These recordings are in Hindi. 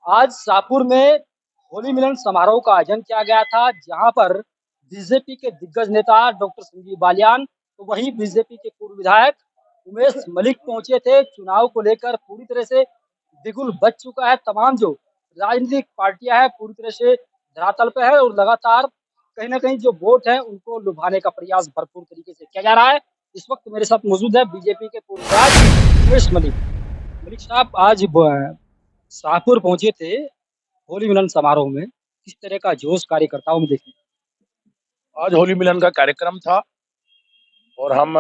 आज शाहपुर में होली मिलन समारोह का आयोजन किया गया था, जहां पर बीजेपी के दिग्गज नेता डॉक्टर संजीव बालियान, तो वहीं बीजेपी के पूर्व विधायक उमेश मलिक पहुंचे थे। चुनाव को लेकर पूरी तरह से बिगुल बज चुका है। तमाम जो राजनीतिक पार्टियां हैं पूरी तरह से धरातल पे है और लगातार कहीं ना कहीं जो वोट है उनको लुभाने का प्रयास भरपूर तरीके से किया जा रहा है। इस वक्त मेरे साथ मौजूद है बीजेपी के पूर्व विधायक उमेश मलिक। मलिक साहब, आज शाहपुर पहुंचे थे होली मिलन समारोह में। किस तरह का जोश कार्यकर्ताओं में देखें? आज होली मिलन का कार्यक्रम था और हम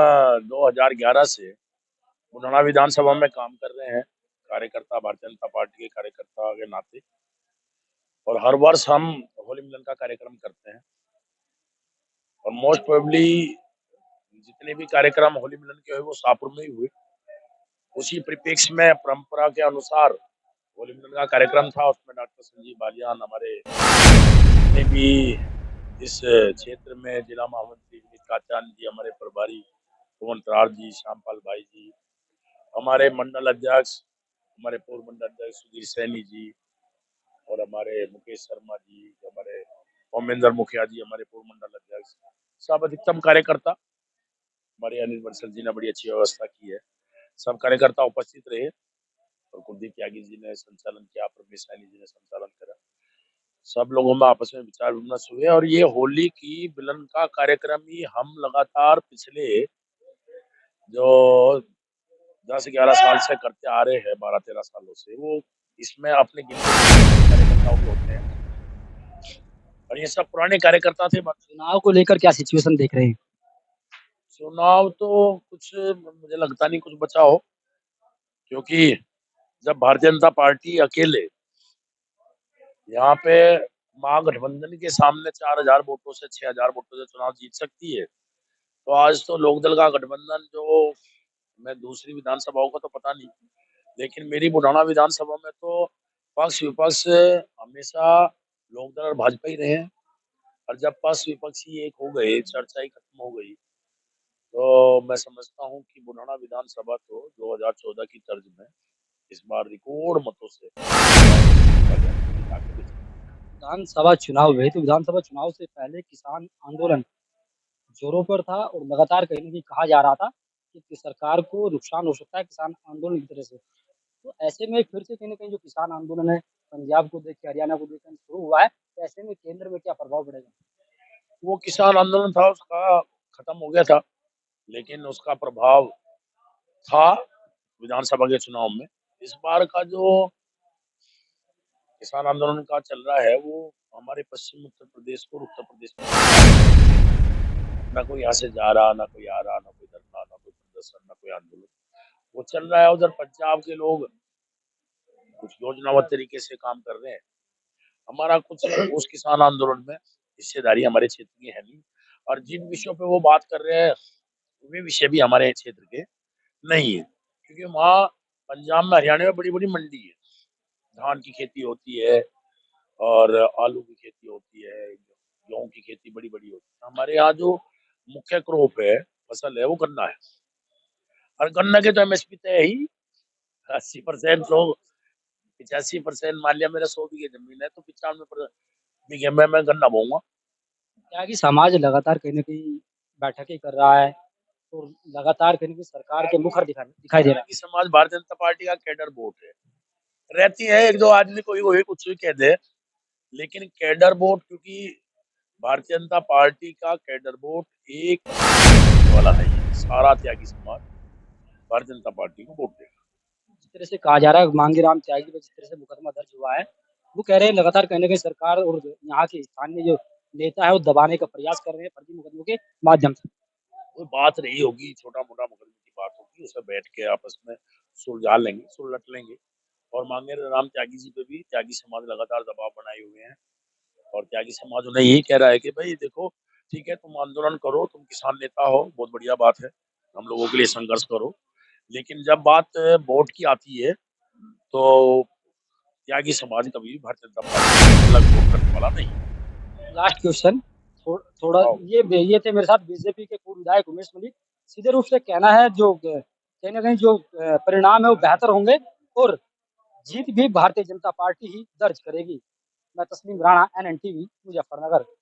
2011 से बुढ़ाना विधानसभा में काम कर रहे हैं, कार्यकर्ता भारतीय जनता पार्टी के कार्यकर्ता के नाते। और हर वर्ष हम होली मिलन का कार्यक्रम करते हैं और मोस्ट प्रोबेबली जितने भी कार्यक्रम होली मिलन के हुए वो शाहपुर में ही हुए। उसी परिप्रेक्ष्य में परंपरा के अनुसार होली मिलन का कार्यक्रम था। उसमें डॉक्टर संजीव बालियान, हमारे जितने भी इस क्षेत्र में जिला महामंत्री विनीत काचान जी, हमारे प्रभारी पवन तरार जी, श्यामपाल भाई जी, हमारे मंडल अध्यक्ष, हमारे पूर्व मंडल अध्यक्ष सुधीर सैनी जी, और हमारे मुकेश शर्मा जी, हमारे ओमेंद्र मुखिया जी, हमारे पूर्व मंडल अध्यक्ष, सब अधिकतम कार्यकर्ता, हमारे अनिल बंसल जी ने बड़ी अच्छी व्यवस्था की है। सब कार्यकर्ता उपस्थित रहे और कुलदीप त्यागी जी ने संचालन किया, प्रमेश सैनी जी ने संचालन करा। सब लोगों में आपस में विचार विमर्श हुए और ये होली की मिलन का कार्यक्रम ही हम लगातार पिछले जो 10-11 साल से करते आ रहे हैं, 12-13 सालों से, वो इसमें अपने गिनती कार्यकर्ताओं के होते हैं और ये सब पुराने कार्यकर्ता थे। चुनाव को लेकर क्या सिचुएशन देख रहे हैं? चुनाव तो कुछ मुझे लगता नहीं कुछ बचा हो, क्योंकि जब भारतीय जनता पार्टी अकेले यहाँ पे महागठबंधन के सामने 4,000 वोटों से 6,000 वोटों से चुनाव जीत सकती है, तो आज तो लोकदल का गठबंधन, जो मैं दूसरी विधानसभाओं का तो पता नहीं, लेकिन मेरी बुढ़ाना विधानसभा में तो पक्ष विपक्ष हमेशा लोकदल और भाजपा ही रहे हैं। और जब पक्ष विपक्ष ही एक हो गए, चर्चा ही खत्म हो गई, तो मैं समझता हूँ कि बुढ़ाना विधानसभा तो 2014 की तर्ज में इस बार रिकॉर्ड मतों से जिता के विजयी। विधानसभा चुनाव हुए तो विधानसभा चुनाव से पहले किसान आंदोलन जोरों पर था और लगातार कहीं ना कहीं कहा जा रहा था कि सरकार को नुकसान हो सकता है किसान आंदोलन की तरह से। तो ऐसे में फिर से कहीं ना कहीं जो किसान आंदोलन है पंजाब को देख के, हरियाणा को देख के शुरू हुआ है, तो ऐसे में केंद्र में क्या प्रभाव पड़ेगा? वो किसान आंदोलन था, उसका खत्म हो गया था, लेकिन उसका प्रभाव था विधानसभा के चुनाव में। इस बार का जो किसान आंदोलन का चल रहा है, वो हमारे पश्चिम उत्तर प्रदेश और उत्तर प्रदेश में ना कोई यहाँ से जा रहा, ना कोई आ रहा, ना कोई धरना, ना कोई प्रदर्शन, ना कोई आंदोलन, वो चल रहा है। उधर पंजाब के लोग कुछ योजनाबद्ध तरीके से काम कर रहे हैं। हमारा कुछ उस किसान आंदोलन में हिस्सेदारी हमारे क्षेत्र की है नहीं, और जिन विषयों पे वो बात कर रहे हैं वे विषय भी हमारे क्षेत्र के नहीं है, क्योंकि वहाँ पंजाब में, हरियाणा में बड़ी बड़ी मंडी है, धान की खेती होती है और आलू की खेती होती है, गेहूं की खेती बड़ी बड़ी होती है। हमारे यहाँ जो मुख्य क्रॉप है, फसल है, वो गन्ना है। और गन्ना के तो एमएसपी तय ही 80% लोग, 85% मान लिया मेरा 100 बीघे जमीन है तो 95 बीघे में मैं गन्ना बोऊंगा। क्या है कि समाज लगातार कहीं ना कहीं बैठकें कर रहा है और लगातार कहीं ना कहीं सरकार के मुखर दिखाई दिखाई दे रहा कि समाज भारतीय जनता पार्टी का कैडर वोट है, रहती है एक दो आदमी कोई कोई कुछ भी कह दे, लेकिन कैडर वोट, क्योंकि भारतीय जनता पार्टी का कैडर वोट एक वाला नहीं है, सारा त्यागी समाज भारतीय जनता पार्टी को वोट देगा। है। जिस तरह से कहा जा रहा है मांगे राम त्यागी पर जिस तरह से मुकदमा दर्ज हुआ है, वो कह रहे हैं लगातार कहीं ना कहीं सरकार और यहाँ के स्थानीय जो नेता है वो दबाने का प्रयास कर रहे हैं फर्जी मुकदमों के माध्यम से। कोई बात नहीं होगी, छोटा मोटा मुकदमे की बात होगी, उसे बैठ के आपस में सुलझा लेंगे, सुलझ लेंगे। और मांगे राम त्यागी जी पे भी त्यागी समाज लगातार दबाव बनाए हुए हैं, और त्यागी समाज उन्हें यही कह रहा है कि भाई देखो, ठीक है, तुम आंदोलन करो, तुम किसान नेता हो, बहुत बढ़िया बात है, हम लोगों के लिए संघर्ष करो, लेकिन जब बात वोट की आती है तो त्यागी समाज कभी भी भारतीय जनता पार्टी अलग वोट करने वाला नहीं। लास्ट क्वेश्चन, थोड़ा आओ। ये थे मेरे साथ बीजेपी के पूर्व विधायक उमेश मलिक। सीधे रूप से कहना है जो कहीं ना कहीं जो परिणाम है वो बेहतर होंगे और जीत भी भारतीय जनता पार्टी ही दर्ज करेगी। मैं तस्लीम राणा, NNTV, मुजफ्फरनगर।